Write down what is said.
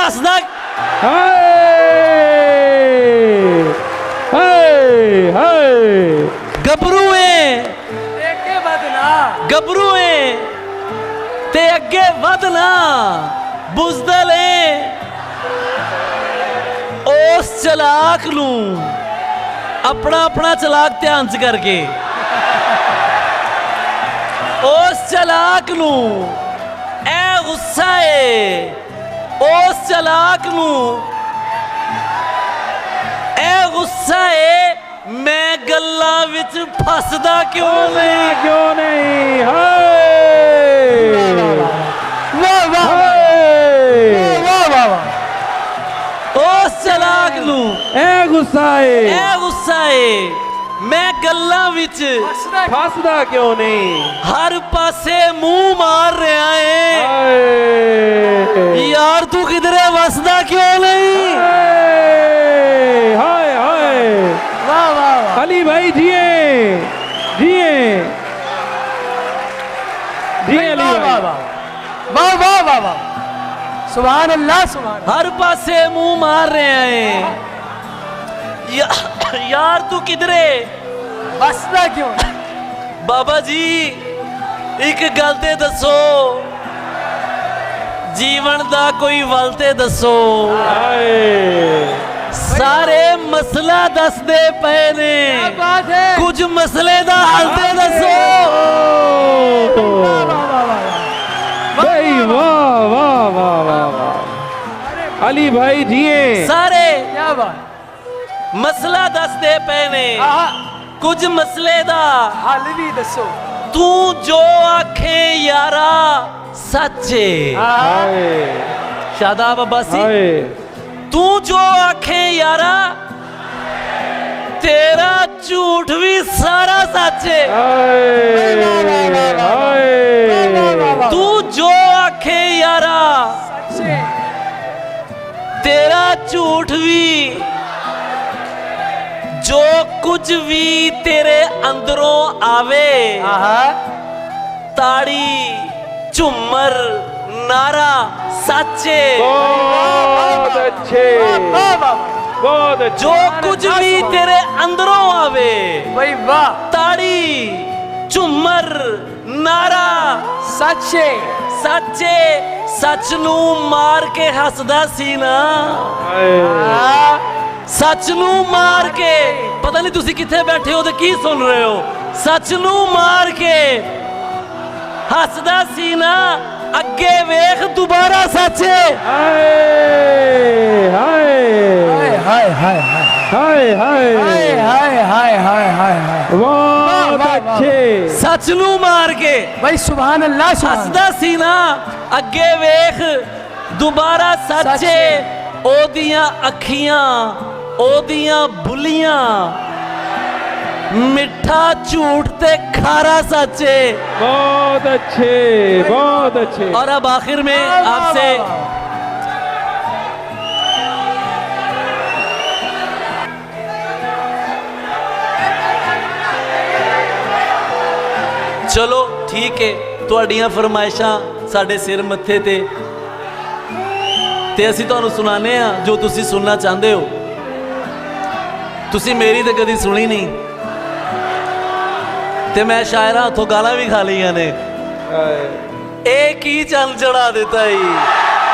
हसदा गबरू गबरू ते अगे वधना बुजदल उस चलाक नू अपना अपना चलाक ध्यान च करके उस चलाक नू ए गुस्सा है उस चलाक नू ए गुस्सा है मैं गल्लां विच फसदा क्यों नहीं उस चलाक नू ए गुस्सा है मैं गल्लां विच फसदा क्यों नहीं हर पासे मुंह मार रहा है यार तू किधरे वसदा क्यों नहीं हाय हाय वाह वाह अली भाई जिए जिए जिए अली वाह भाई वाह वाह वाह वाह सुभान अल्लाह सुभान हर पासे मुंह मार रहे हैं यार तू किधरे बसदा क्यों बाबा जी एक गल ते दसो जीवन दा कोई वल ते दसो हाय सारे मसला दसदे पे ने क्या बात है कुछ मसले दा हल ते दसो भाई वाह वाह वाह वाह वाह अली भाई जिए सारे क्या बात मसला दसदे पे ने कुछ मसले दा हाल भी दसो तू जो आखे यारा सच्चे हाय शादाब अब्बासी हाय तू जो आखे यारा तेरा झूठ भी सारा सच्चे हाय हाय तू जो आखे यारा सच्चे तेरा झूठ भी जो कुछ भी तेरे अंदरों आवे ताड़ी झूमर नारा सच्चे बहुत अच्छे बहुत अच्छे जो कुछ भी तेरे अंदरों आवे भाई वाह ताड़ी झूमर नारा सच्चे सच्चे सच नू मार के हसदा सी ना सच नू मार के पता नहीं तुसी किथे बैठे हो ते की सुन रहे हो सच नू मार के हसदा सी ना अगे वेख दोबारा सच्चे हाय हाय हाय हाय हाय हाय हाय हाय हाय हाय हाय हाय हाय बहुत अच्छे सच नू मार के भाई सुभान अल्लाह सुभान हसदा सी ना अगे वेख दोबारा सच्चे ओदियां अखियां ओदियां बुलियां मिठा झूठ ते खारा सच्चे बहुत अच्छे बहुत अच्छे और अब आखिर में आपसे चलो ठीक है तुहाडियां फरमाइशां साडे सिर मत्थे ते असीं तुहानूं सुनाने आ जो तुसीं सुनना चाहते हो तुसीं मेरी तो कदी सुनी नहीं ते मैं शायरां हथों गालां भी खा लियां ने एक ही चल चढ़ा देता ही